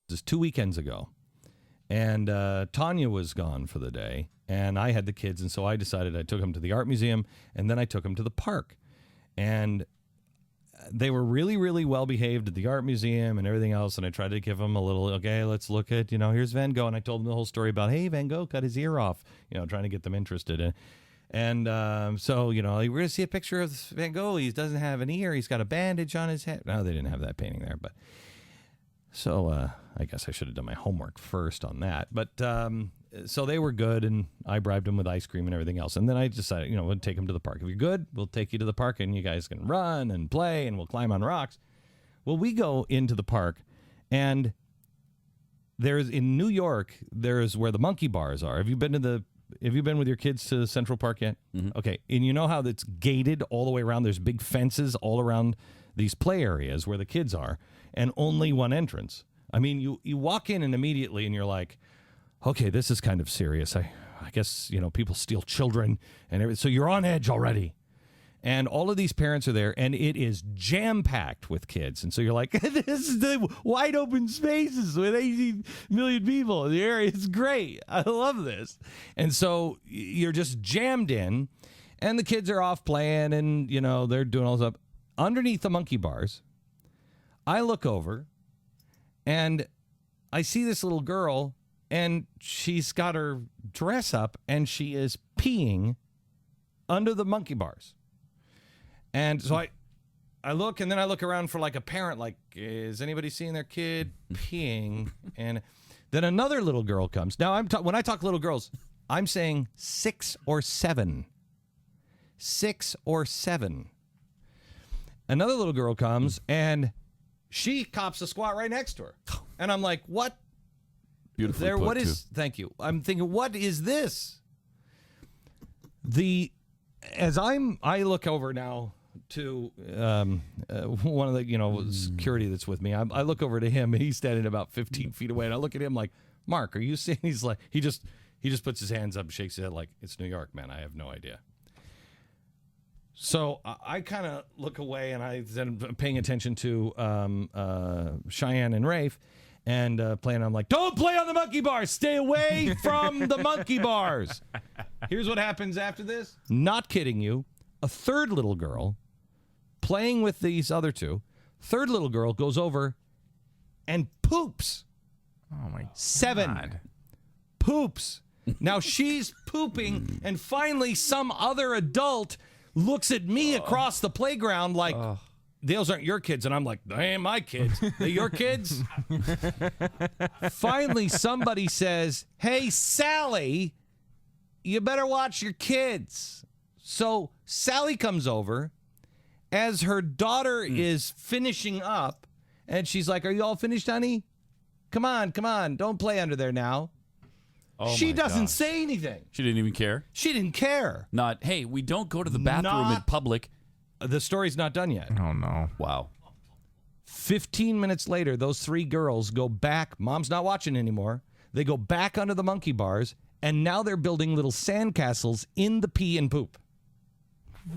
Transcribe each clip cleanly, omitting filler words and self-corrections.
Just 2 weekends ago. And Tanya was gone for the day, and I had the kids, and so I decided I took them to the art museum, and then I took them to the park. And they were really, really well behaved at the art museum and everything else, and I tried to give them a little, okay, let's look at, here's Van Gogh, and I told them the whole story about, hey, Van Gogh cut his ear off, trying to get them interested. And so, we're going to see a picture of Van Gogh. He doesn't have an ear. He's got a bandage on his head. No, they didn't have that painting there, but... So I guess I should have done my homework first on that. But so they were good, and I bribed them with ice cream and everything else. And then I decided, we'll take them to the park. If you're good, we'll take you to the park, and you guys can run and play, and we'll climb on rocks. Well, we go into the park, and in New York, there's where the monkey bars are. Have you been with your kids to Central Park yet? Mm-hmm. Okay, and you know how it's gated all the way around? There's big fences all around these play areas where the kids are, and only one entrance. I mean, you walk in and immediately, and you're like, okay, this is kind of serious. I guess, people steal children and everything. So you're on edge already. And all of these parents are there, and it is jam-packed with kids. And so you're like, this is the wide open spaces with 18 million people in the area. It's great. I love this. And so you're just jammed in, and the kids are off playing, and, they're doing all this stuff. Underneath the monkey bars, I look over, and I see this little girl, and she's got her dress up, and she is peeing under the monkey bars. And so I look, and then I look around for like a parent, like, is anybody seeing their kid peeing? And then another little girl comes. Now, when I talk little girls, I'm saying 6 or 7. 6 or 7. Another little girl comes, and she cops a squat right next to her. And I'm like, what? Beautifully put, what is, thank you. I'm thinking, what is this? I look over now to one of the, security that's with me. I look over to him, and he's standing about 15 feet away. And I look at him like, Mark, are you seeing? He's like, he just puts his hands up and shakes his head like, it's New York, man. I have no idea. So I kind of look away, and I'm paying attention to Cheyenne and Rafe, and playing. I'm like, don't play on the monkey bars. Stay away from the monkey bars. Here's what happens after this. Not kidding you. A third little girl playing with these other two. Third little girl goes over and poops. Oh, my 7 God. Poops. Now she's pooping, and finally some other adult looks at me across the playground like, those aren't your kids. And I'm like, they ain't my kids. They're your kids? Finally, somebody says, hey, Sally, you better watch your kids. So Sally comes over as her daughter is finishing up, and she's like, are you all finished, honey? Come on. Don't play under there now. Oh, she doesn't say anything. She didn't even care? She didn't care. Not, hey, we don't go to the bathroom in public. The story's not done yet. Oh, no. Wow. 15 minutes later, those 3 girls go back. Mom's not watching anymore. They go back under the monkey bars, and now they're building little sandcastles in the pee and poop.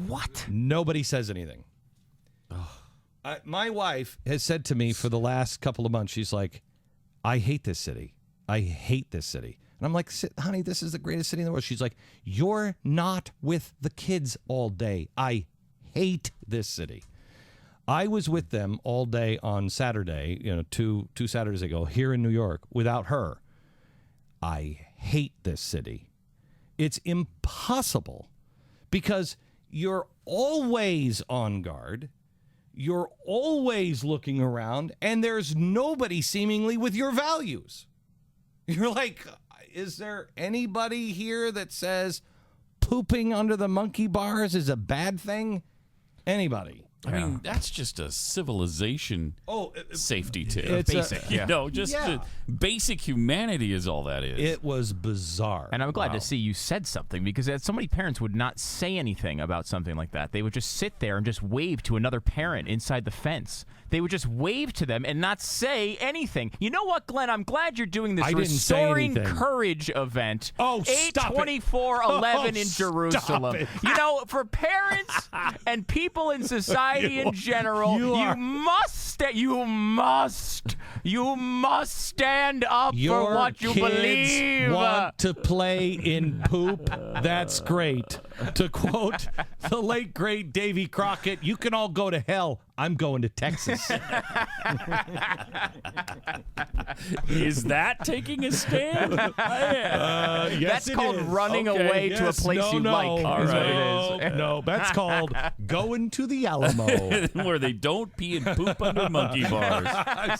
What? Nobody says anything. My wife has said to me for the last couple of months, she's like, I hate this city. I hate this city. And I'm like, honey, this is the greatest city in the world. She's like, you're not with the kids all day. I hate this city. I was with them all day on Saturday, two Saturdays ago here in New York without her. I hate this city. It's impossible because you're always on guard. You're always looking around, and there's nobody seemingly with your values. You're like, is there anybody here that says pooping under the monkey bars is a bad thing? Anybody? I mean, that's just a civilization safety tip. It's basic, Basic humanity is all that is. It was bizarre. And I'm glad to see you said something, because so many parents would not say anything about something like that. They would just sit there and just wave to another parent inside the fence. They would just wave to them and not say anything. You know what, Glenn? I'm glad you're doing this Restoring Courage event. Oh, stop 8/24/11 in Jerusalem. It. For parents and people in society society in general. You must stand up for what you believe. Want to play in poop? That's great. To quote the late great Davy Crockett, "You can all go to hell. I'm going to Texas." Is that taking a stand? Yes, That's called is. running Okay, away to a place you like. All Is what right. it is. No, that's called going to the Alamo. Where they don't pee and poop under monkey bars.